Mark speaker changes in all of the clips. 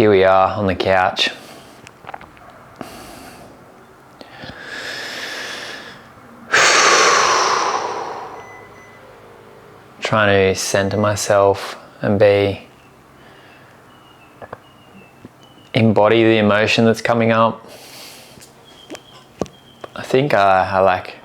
Speaker 1: here we are on the couch. Trying to center myself and embody the emotion that's coming up. I think I like,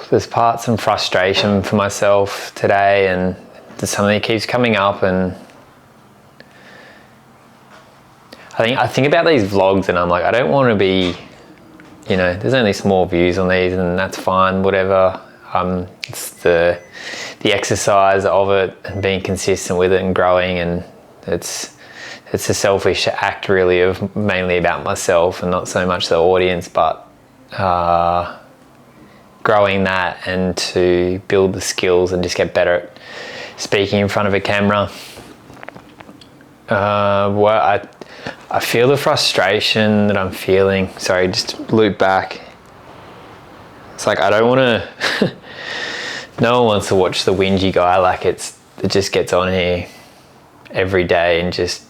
Speaker 1: there's parts and frustration for myself today, and there's something that keeps coming up, and I think about these vlogs and I'm like, I don't want to be, you know, there's only small views on these and that's fine, whatever. It's the exercise of it and being consistent with it and growing, and it's a selfish act really of mainly about myself and not so much the audience, but growing that and to build the skills and just get better at speaking in front of a camera. I feel the frustration that I'm feeling. Sorry, just loop back. It's like I don't want to. No one wants to watch the whingy guy. Like it just gets on here every day and just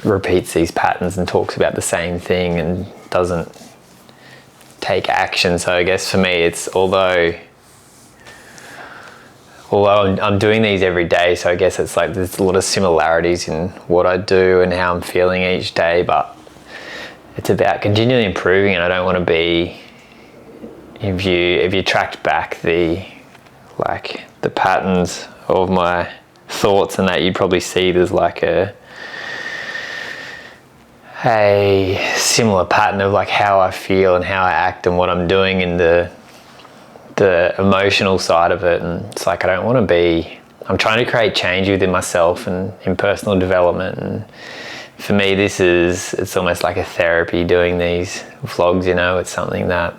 Speaker 1: repeats these patterns and talks about the same thing and doesn't take action. So I guess for me, it's although I'm doing these every day, so I guess it's like there's a lot of similarities in what I do and how I'm feeling each day, but it's about continually improving. And I don't want to be, if you tracked back the patterns of my thoughts and that, you'd probably see there's like a similar pattern of like how I feel and how I act and what I'm doing in the emotional side of it. And it's like I'm trying to create change within myself and in personal development, and for me it's almost like a therapy doing these vlogs, you know. It's something that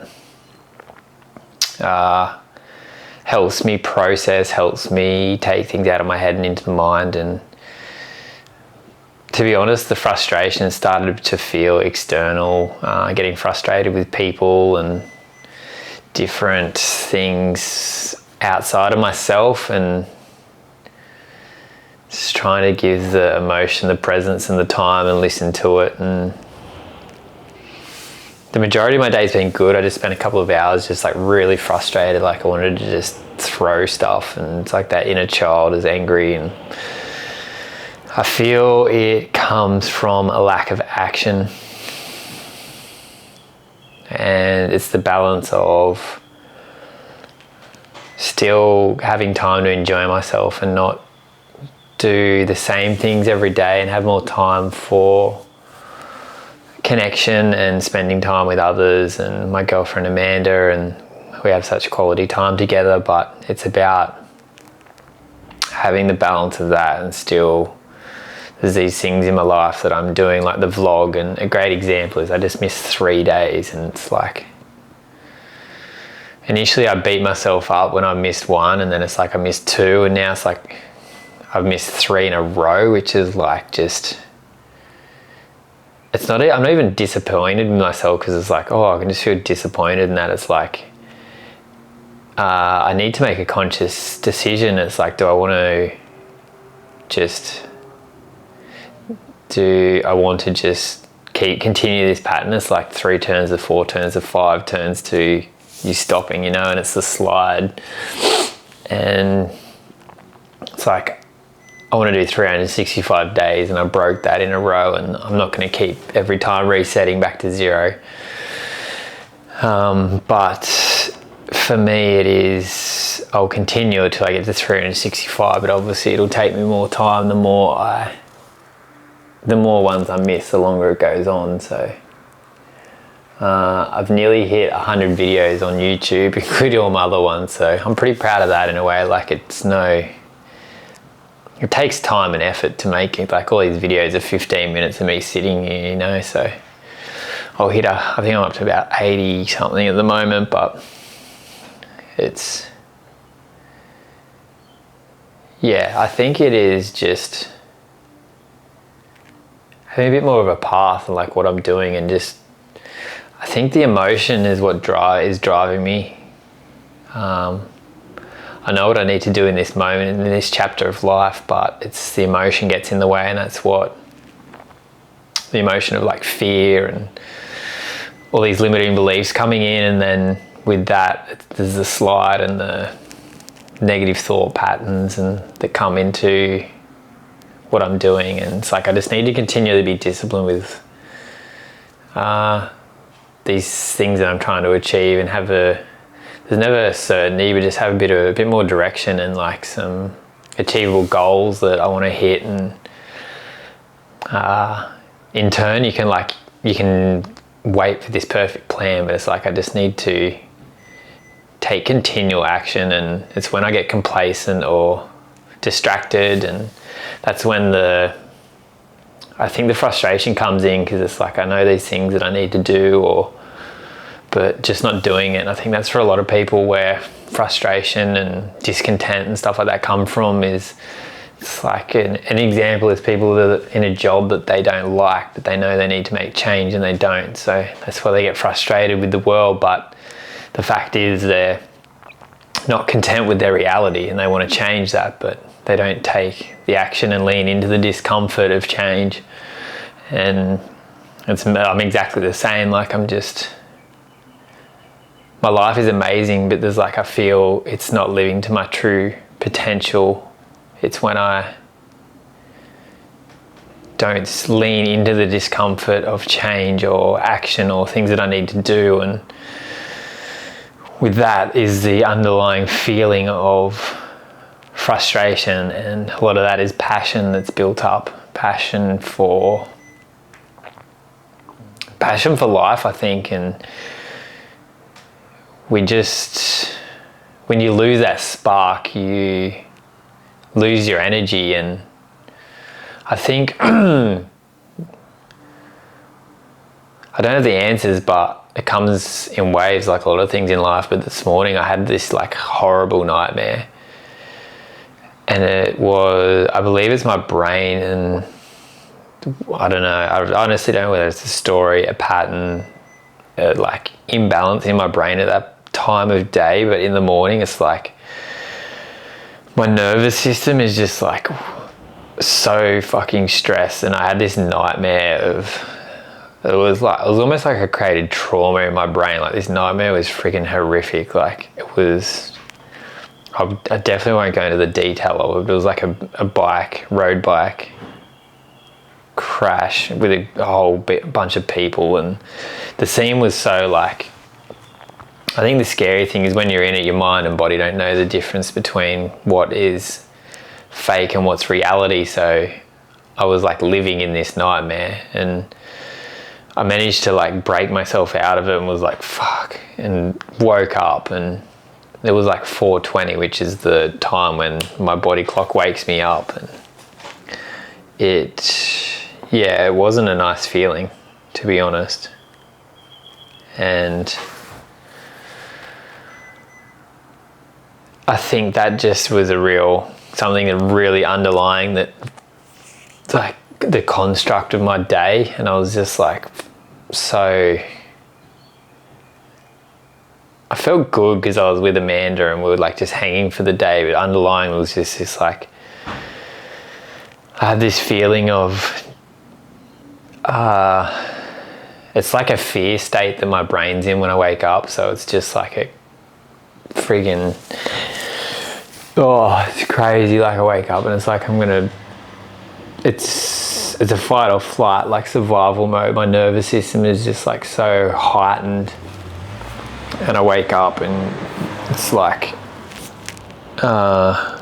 Speaker 1: helps me process, helps me take things out of my head and into the mind. And to be honest, the frustration started to feel external, getting frustrated with people and different things outside of myself, and just trying to give the emotion the presence and the time and listen to it. And the majority of my day's been good. I just spent a couple of hours just like really frustrated, like I wanted to just throw stuff, and it's like that inner child is angry, and I feel it comes from a lack of action. And it's the balance of still having time to enjoy myself and not do the same things every day, and have more time for connection and spending time with others and my girlfriend Amanda, and we have such quality time together. But it's about having the balance of that, and still there's these things in my life that I'm doing, like the vlog. And a great example is I just missed 3 days, and it's like initially I beat myself up when I missed one, and then it's like I missed 2, and now it's like I've missed 3 in a row, which is like just, I'm not even disappointed in myself, because it's like, oh, I can just feel disappointed in that. It's like I need to make a conscious decision. It's like, do I want to just continue this pattern? It's like 3 turns of 4 turns of 5 turns to you stopping, you know, and it's the slide. And it's like I want to do 365 days, and I broke that in a row, and I'm not going to keep every time resetting back to 0. But for me it is, I'll continue until I get to 365, but obviously it'll take me more time. The more ones I miss, the longer it goes on. So I've nearly hit 100 videos on YouTube, including all my other ones. So I'm pretty proud of that in a way. Like it takes time and effort to make it. Like all these videos are 15 minutes of me sitting here, you know. So I'll hit I think I'm up to about 80 something at the moment, but it's, yeah, I think it is just having a bit more of a path and like what I'm doing, and just I think the emotion is what is driving me. I I know what I need to do in this moment, in this chapter of life, but it's the emotion gets in the way, and that's what the emotion of like fear and all these limiting beliefs coming in, and then with that there's the slide and the negative thought patterns and that come into what I'm doing. And it's like I just need to continually be disciplined with these things that I'm trying to achieve, and there's never a certainty, but just have a bit more direction and like some achievable goals that I want to hit. And in turn you can wait for this perfect plan, but it's like I just need to take continual action. And it's when I get complacent or distracted, and that's when I think the frustration comes in, because it's like I know these things that I need to do, but just not doing it. And I think that's for a lot of people where frustration and discontent and stuff like that come from. It's like an example is people that are in a job that they don't like, but they know they need to make change and they don't. So that's why they get frustrated with the world. But the fact is they're not content with their reality and they want to change that, but they don't take the action and lean into the discomfort of change. And I'm exactly the same. Like my life is amazing, but there's like I feel it's not living to my true potential. It's when I don't lean into the discomfort of change or action or things that I need to do. And with that is the underlying feeling of frustration, and a lot of that is passion that's built up. Passion for life, I think. And when you lose that spark, you lose your energy. And I think I don't have the answers, but it comes in waves, like a lot of things in life. But this morning I had this like horrible nightmare, and I believe it's my brain, and I don't know, I honestly don't know whether it's a story, a pattern, like imbalance in my brain at that time of day. But in the morning it's like my nervous system is just like so fucking stressed, and I had this nightmare of, it was almost like I created trauma in my brain. Like this nightmare was freaking horrific. Like I definitely won't go into the detail of it. It was like a road bike crash with a whole bunch of people, and the scene was so like, I think the scary thing is when you're in it, your mind and body don't know the difference between what is fake and what's reality. So I was like living in this nightmare, and I managed to like break myself out of it and was like, fuck, and woke up, and it was like 4:20, which is the time when my body clock wakes me up. And it wasn't a nice feeling, to be honest. And I think that just was something that really underlying that, like the construct of my day. And I was just like, I felt good because I was with Amanda and we were like just hanging for the day, but underlying was just this like, I had this feeling of, it's like a fear state that my brain's in when I wake up. So it's just like a friggin', it's crazy. Like I wake up and it's like it's a fight or flight, like survival mode. My nervous system is just like so heightened, and I wake up and it's like I'm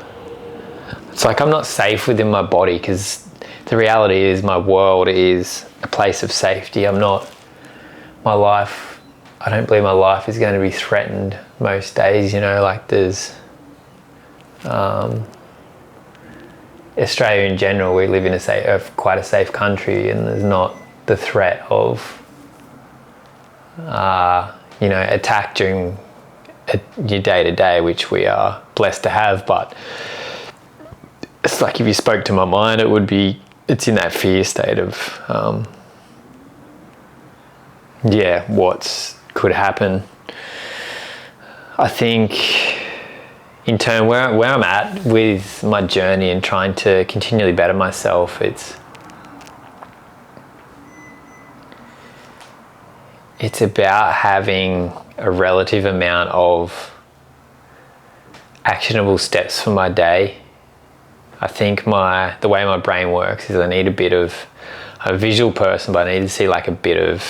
Speaker 1: not safe within my body, because the reality is my world is a place of safety. I don't believe my life is going to be threatened most days, like there's Australia in general, we live in quite a safe country, and there's not the threat of attack during your day-to-day, which we are blessed to have. But it's like if you spoke to my mind, it's in that fear state of what could happen. I think in turn, where I'm at with my journey and trying to continually better myself, it's about having a relative amount of actionable steps for my day. I think the way my brain works is I need a bit of a visual person, but I need to see like a bit of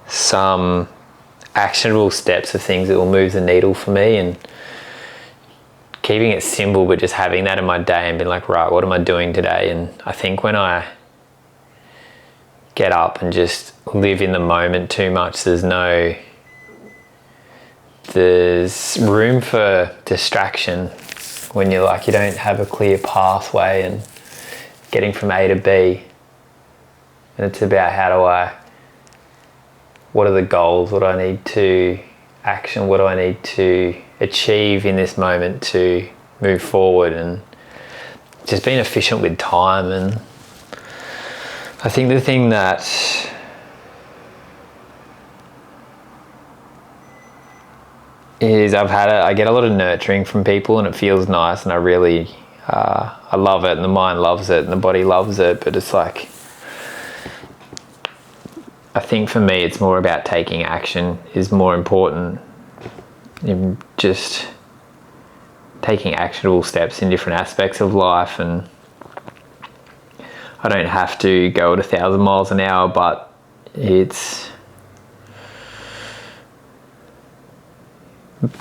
Speaker 1: some actionable steps of things that will move the needle for me, and keeping it simple, but just having that in my day and being like, right, what am I doing today? And I think when I get up and just live in the moment too much, there's room for distraction when you don't have a clear pathway and getting from A to B. And it's about what are the goals, what do I need to action, what do I need to achieve in this moment to move forward, and just being efficient with time. And I think the thing that is I get a lot of nurturing from people, and it feels nice, and I really I love it, and the mind loves it and the body loves it, but it's like, I think for me it's more about taking action is more important, in just taking actionable steps in different aspects of life. And I don't have to go at 1,000 miles an hour, but it's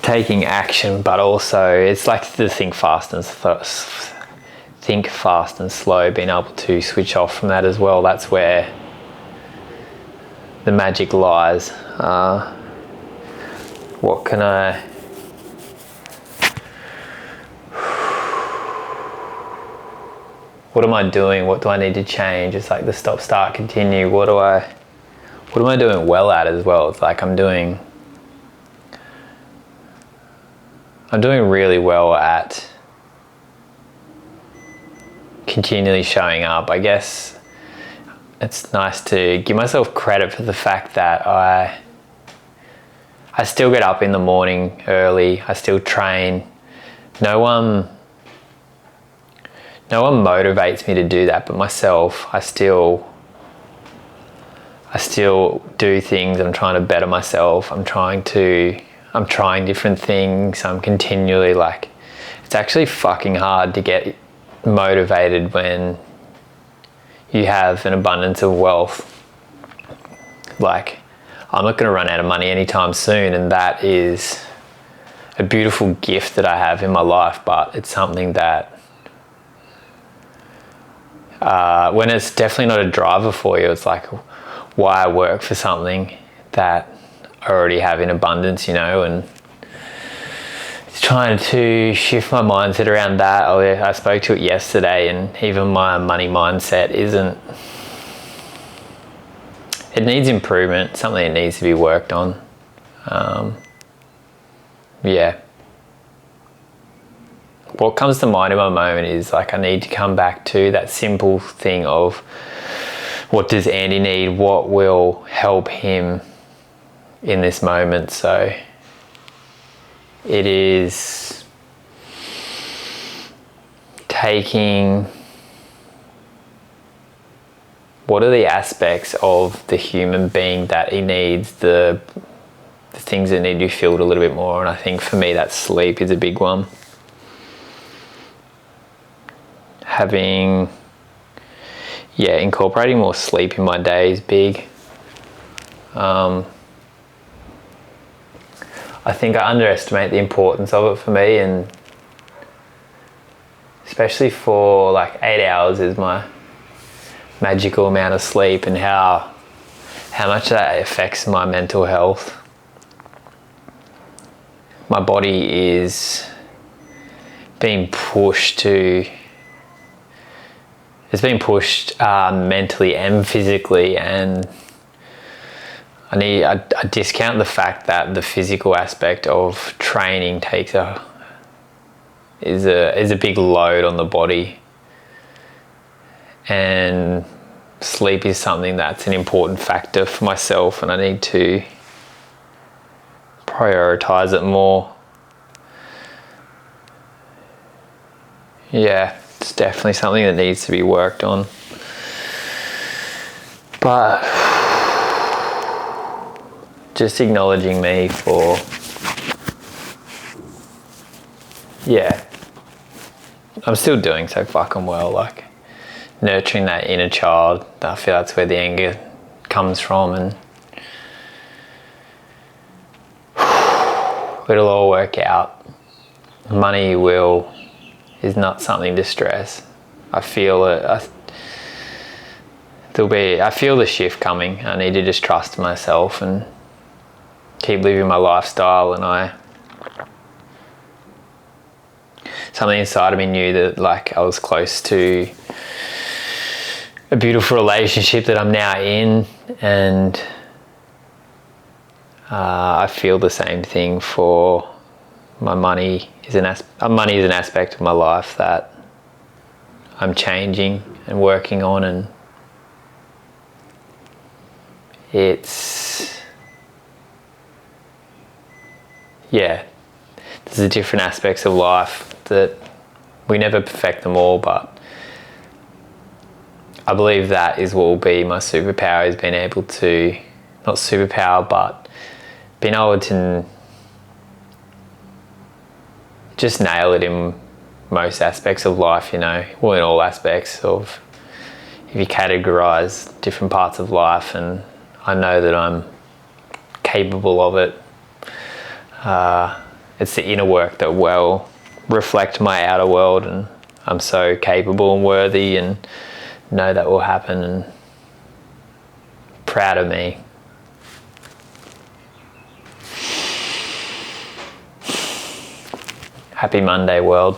Speaker 1: taking action, but also it's like the think fast and slow, being able to switch off from that as well. That's where the magic lies. What am I doing? What do I need to change? It's like the stop, start, continue. What am I doing well at as well? It's like I'm doing really well at continually showing up. I guess it's nice to give myself credit for the fact that I still get up in the morning early. I still train. No one motivates me to do that but myself. I still do things. I'm trying to better myself. I'm trying different things. I'm continually it's actually fucking hard to get motivated when you have an abundance of wealth. I'm not going to run out of money anytime soon, and that is a beautiful gift that I have in my life, but it's something that when it's definitely not a driver for you, it's like why I work for something that I already have in abundance, and it's trying to shift my mindset around that. I spoke to it yesterday, and even my money mindset it needs improvement, something that needs to be worked on. What comes to mind in my moment is I need to come back to that simple thing of what does Andy need? What will help him in this moment? So it is taking what are the aspects of the human being that he needs, the things that need to be filled a little bit more. And I think for me that sleep is a big one. Incorporating more sleep in my day is big. I think I underestimate the importance of it for me, and especially for 8 hours is my magical amount of sleep, and how much that affects my mental health. My body is being pushed mentally and physically, and I discount the fact that the physical aspect of training is a big load on the body, and sleep is something that's an important factor for myself, and I need to prioritize it more. yeah, it's definitely something that needs to be worked on. But just acknowledging me for, yeah, I'm still doing so fucking well, like nurturing that inner child. I feel that's where the anger comes from, and it'll all work out. Money is not something to stress. I feel it. I feel the shift coming. I need to just trust myself and keep living my lifestyle. And something inside of me knew that, like, I was close to a beautiful relationship that I'm now in, and I feel the same thing for my money. Money is an aspect of my life that I'm changing and working on, and there's the different aspects of life that we never perfect them all, but I believe that is what will be my superpower, is being able to, not superpower, but being able to just nail it in most aspects of life, in all aspects of, if you categorize different parts of life, and I know that I'm capable of it. It's the inner work that will reflect my outer world, and I'm so capable and worthy, and know that will happen, and proud of me. Happy Monday, world.